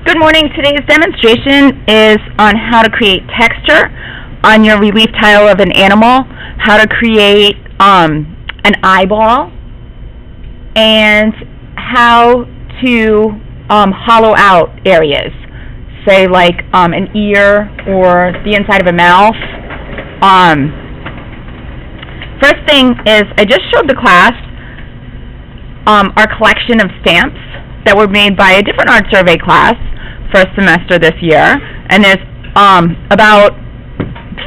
Good morning. Today's demonstration is on how to create texture on your relief tile of an animal, how to create an eyeball, and how to hollow out areas, say like an ear or the inside of a mouth. First thing is, I just showed the class our collection of stamps that were made by a different art survey class first semester this year, and there's about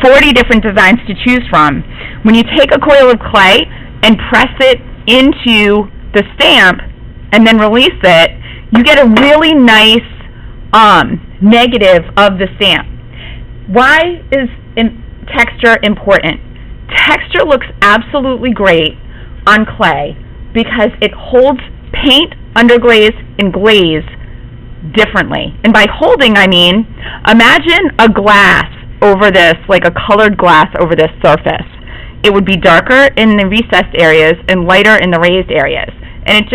40 different designs to choose from. When you take a coil of clay and press it into the stamp and then release it, you get a really nice negative of the stamp. Why is texture important? Texture looks absolutely great on clay because it holds paint, underglaze, and glaze differently. And by holding, I mean, imagine a glass over this, like a colored glass over this surface. It would be darker in the recessed areas and lighter in the raised areas. And it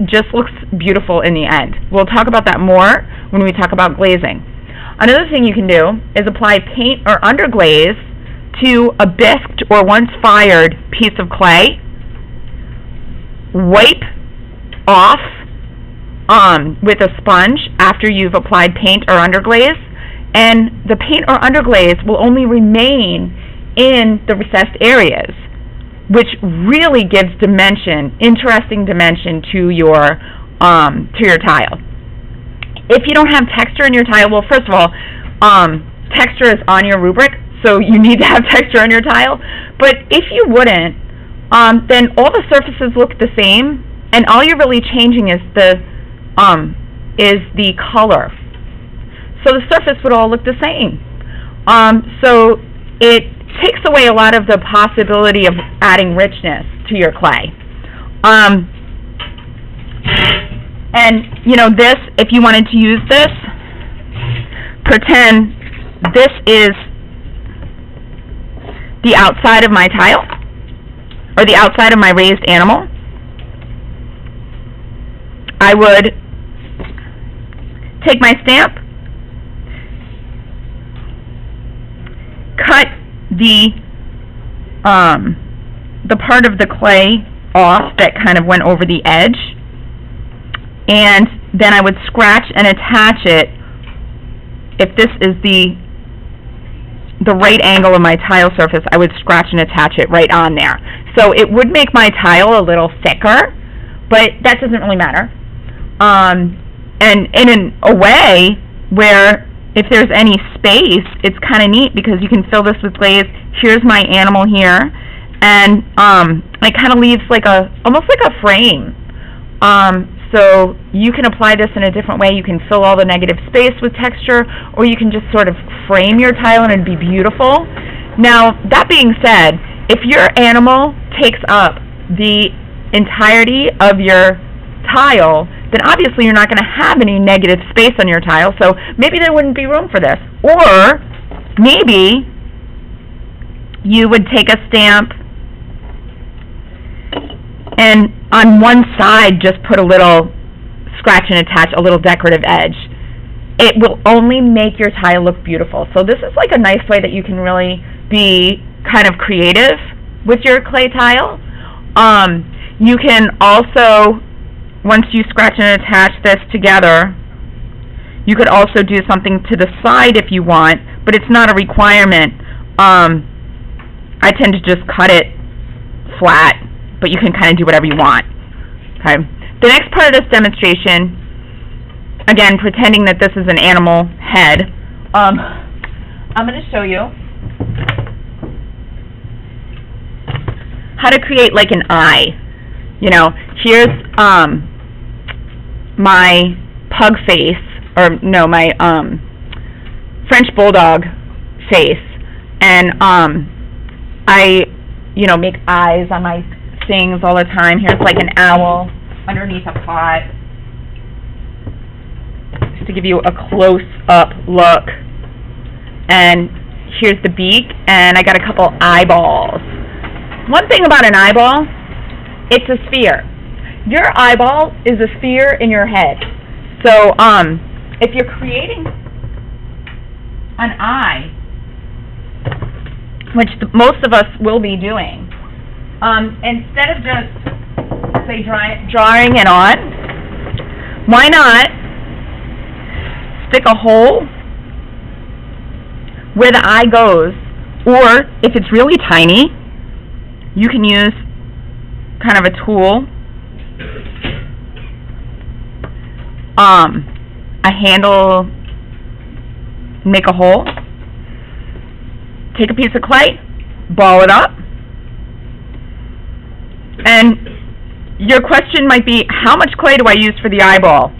just looks beautiful in the end. We'll talk about that more when we talk about glazing. Another thing you can do is apply paint or underglaze to a bisqued or once fired piece of clay. Wipe off with a sponge after you've applied paint or underglaze, and the paint or underglaze will only remain in the recessed areas, which really gives dimension, interesting dimension to your tile. If you don't have texture in your tile, well, first of all, texture is on your rubric, so you need to have texture on your tile. But if you wouldn't, then all the surfaces look the same, and all you're really changing is the color. So the surface would all look the same. So it takes away a lot of the possibility of adding richness to your clay. And you know, this, if you wanted to use this, pretend this is the outside of my tile, or the outside of my raised animal. I would take my stamp, cut the part of the clay off that kind of went over the edge, and then I would scratch and attach it. If this is the right angle of my tile surface, I would scratch and attach it right on there. So it would make my tile a little thicker, but that doesn't really matter. And in a way where if there's any space, it's kind of neat because you can fill this with glaze. Here's my animal here, and it kind of leaves like almost like a frame. So you can apply this in a different way. You can fill all the negative space with texture, or you can just sort of frame your tile and it'd be beautiful. Now, that being said, if your animal takes up the entirety of your tile, then obviously you're not going to have any negative space on your tile, so maybe there wouldn't be room for this. Or maybe you would take a stamp and on one side just put a little scratch and attach, a little decorative edge. It will only make your tile look beautiful. So this is like a nice way that you can really be kind of creative with your clay tile. You can also, once you scratch and attach this together, you could also do something to the side if you want, but it's not a requirement. I tend to just cut it flat, but you can kind of do whatever you want. Okay. The next part of this demonstration, again, pretending that this is an animal head, I'm going to show you how to create like an eye. You know, here's my pug face, or no, my French bulldog face, and I, you know, make eyes on my things all the time. Here's like an owl underneath a pot, just to give you a close-up look. And here's the beak, and I got a couple eyeballs. One thing about an eyeball, it's a sphere. Your eyeball is a sphere in your head. So if you're creating an eye, which most of us will be doing, instead of just, say, drawing it on, why not stick a hole where the eye goes, or if it's really tiny, you can use kind of a tool, a handle, make a hole, take a piece of clay, ball it up, and your question might be, how much clay do I use for the eyeball?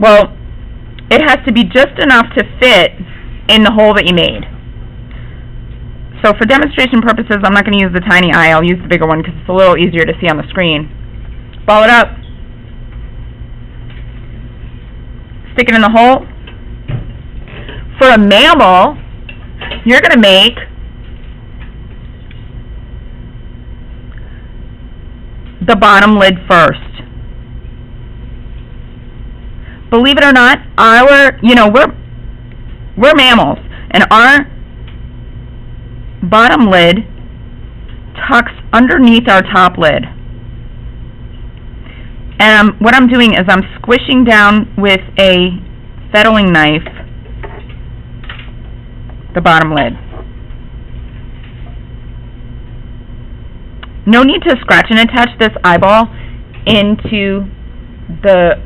Well, it has to be just enough to fit in the hole that you made. So for demonstration purposes, I'm not going to use the tiny eye. I'll use the bigger one because it's a little easier to see on the screen. Ball it up. Stick it in the hole. For a mammal, you're going to make the bottom lid first. Believe it or not, we're mammals, and our bottom lid tucks underneath our top lid. And what I'm doing is I'm squishing down with a fettling knife the bottom lid. No need to scratch and attach this eyeball into the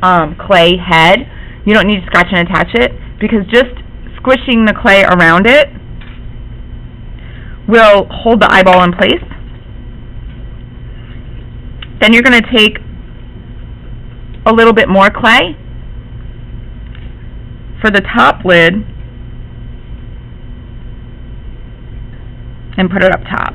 clay head. You don't need to scratch and attach it, because just squishing the clay around it will hold the eyeball in place. Then you're going to take a little bit more clay for the top lid and put it up top.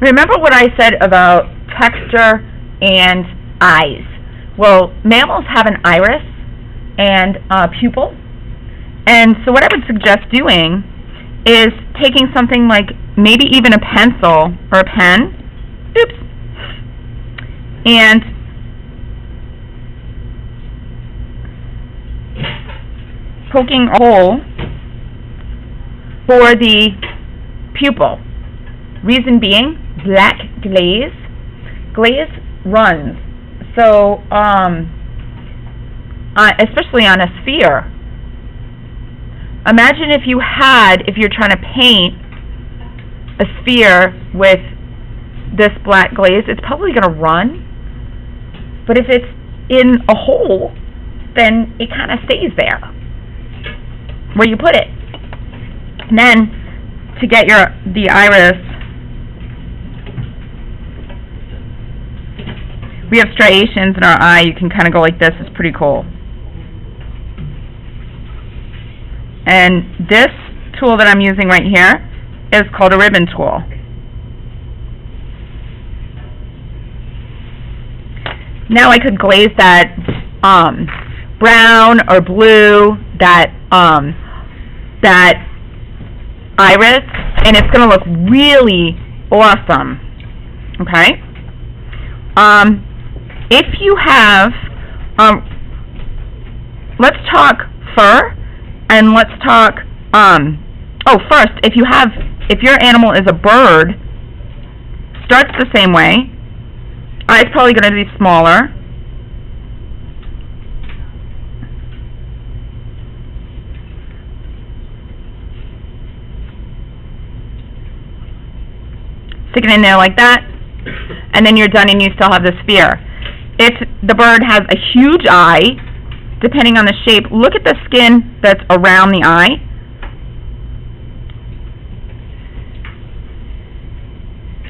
Remember what I said about texture and eyes? Well, mammals have an iris and a pupil. And so what I would suggest doing is taking something like maybe even a pencil or a pen, and poking a hole for the pupil. Reason being, black glaze runs. So, especially on a sphere. Imagine if you're trying to paint a sphere with this black glaze, it's probably going to run. But if it's in a hole, then it kind of stays there where you put it. And then, to get the iris, we have striations in our eye. You can kind of go like this. It's pretty cool. And this tool that I'm using right here is called a ribbon tool. Now I could glaze that brown or blue, that iris, and it's going to look really awesome. Okay? If you have, let's talk fur, and let's talk, first, if your animal is a bird, starts the same way. Eye's probably going to be smaller. Stick it in there like that, and then you're done and you still have the sphere. If the bird has a huge eye, depending on the shape, look at the skin that's around the eye.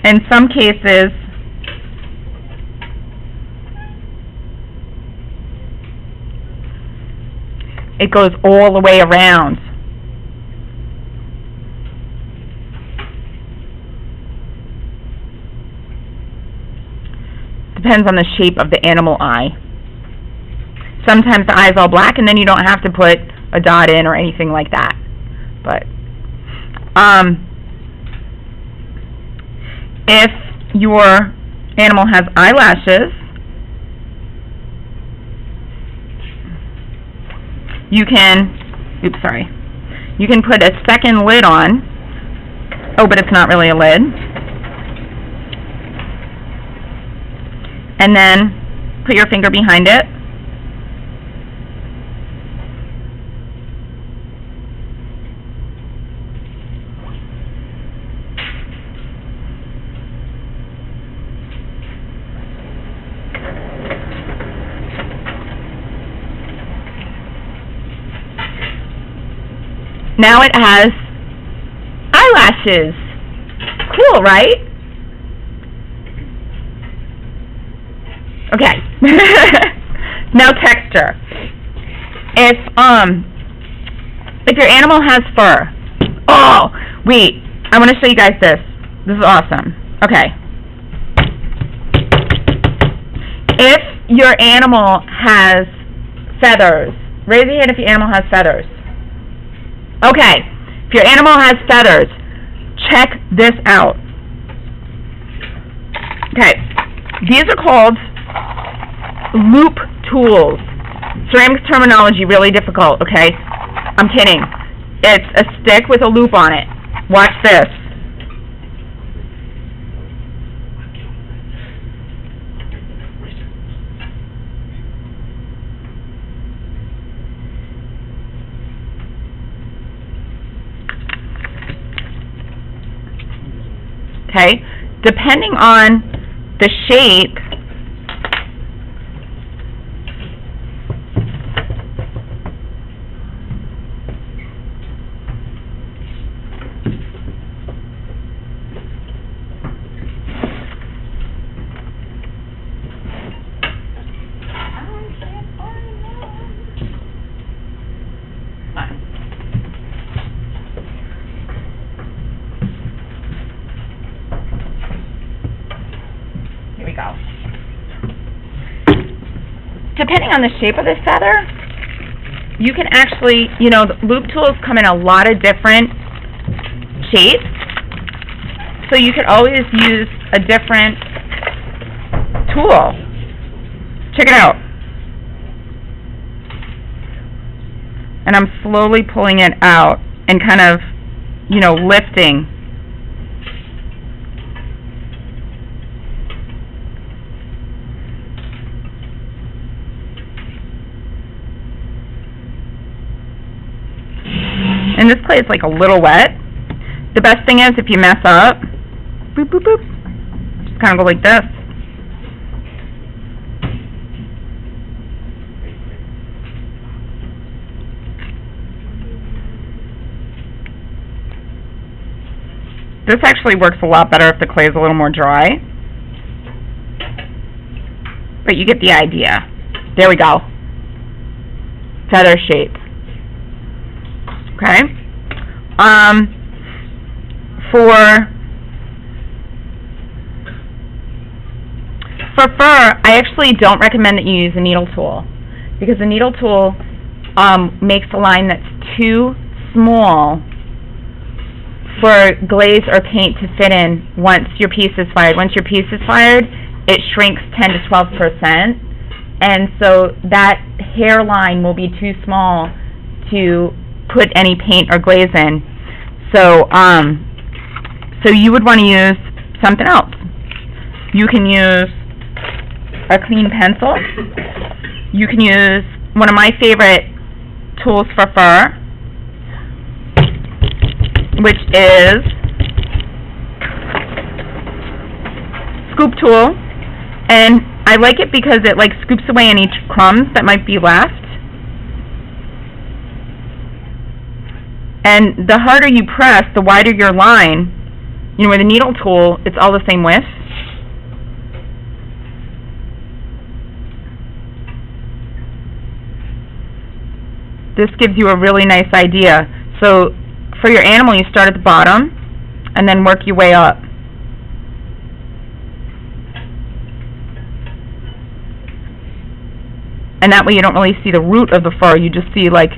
In some cases, it goes all the way around. Depends on the shape of the animal eye. sometimes the eye's all black, and then you don't have to put a dot in or anything like that. But if your animal has eyelashes, you can put a second lid on. Oh, but it's not really a lid. And then put your finger behind it. Now it has eyelashes. Cool, right? Okay. Now texture. If your animal has fur. Oh, wait. I want to show you guys this. This is awesome. Okay. If your animal has feathers, raise your hand if your animal has feathers. Okay, if your animal has feathers, check this out. Okay, these are called loop tools. Ceramics terminology, really difficult, okay? I'm kidding. It's a stick with a loop on it. Watch this. Okay, depending on the shape, go. Depending on the shape of this feather, you can actually, the loop tools come in a lot of different shapes, so you could always use a different tool. Check it out. And I'm slowly pulling it out and kind of, lifting. And this clay is like a little wet. The best thing is if you mess up, boop, boop, boop, just kind of go like this. This actually works a lot better if the clay is a little more dry. But you get the idea. There we go. Feather shape. Okay. For fur, I actually don't recommend that you use a needle tool, because the needle tool makes a line that's too small for glaze or paint to fit in once your piece is fired. Once your piece is fired, it shrinks 10 to 12%, and so that hairline will be too small to put any paint or glaze in. So you would want to use something else. You can use a clean pencil. You can use one of my favorite tools for fur, which is scoop tool, and I like it because it scoops away any crumbs that might be left. And the harder you press, the wider your line. With a needle tool, it's all the same width. This gives you a really nice idea. So for your animal, you start at the bottom and then work your way up. and that way you don't really see the root of the fur, you just see like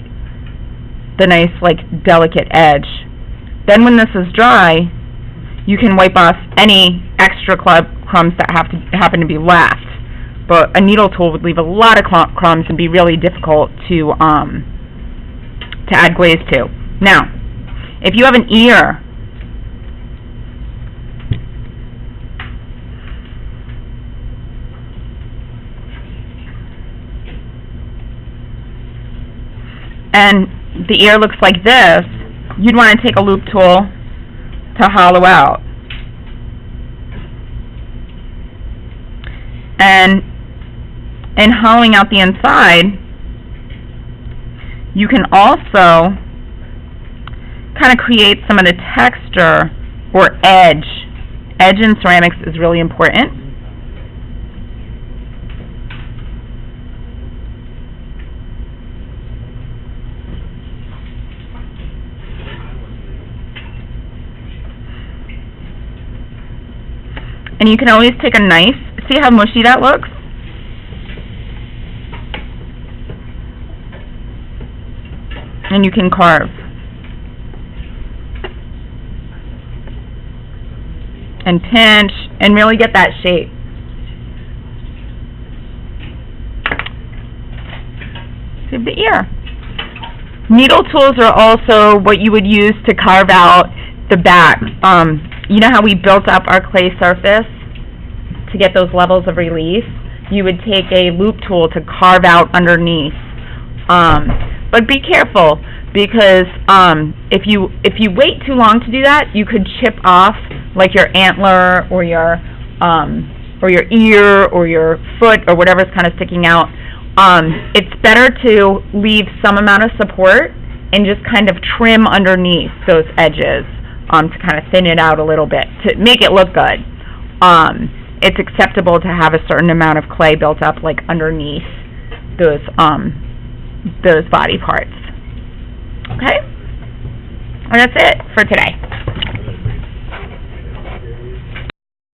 the nice like delicate edge. Then when this is dry, you can wipe off any extra crumbs that happen to be left. But a needle tool would leave a lot of crumbs and be really difficult to add glaze to. Now, if you have an ear, and the ear looks like this, you'd want to take a loop tool to hollow out. And in hollowing out the inside, you can also kind of create some of the texture or edge. Edge in ceramics is really important. And you can always take a knife. See how mushy that looks? And you can carve. And pinch and really get that shape. Save the ear. Needle tools are also what you would use to carve out the back. You know how we built up our clay surface to get those levels of relief? You would take a loop tool to carve out underneath. But be careful, because if you wait too long to do that, you could chip off like your antler or your ear or your foot or whatever's kind of sticking out. It's better to leave some amount of support and just kind of trim underneath those edges to kind of thin it out a little bit to make it look good. It's acceptable to have a certain amount of clay built up like underneath those body parts. Okay? And that's it for today.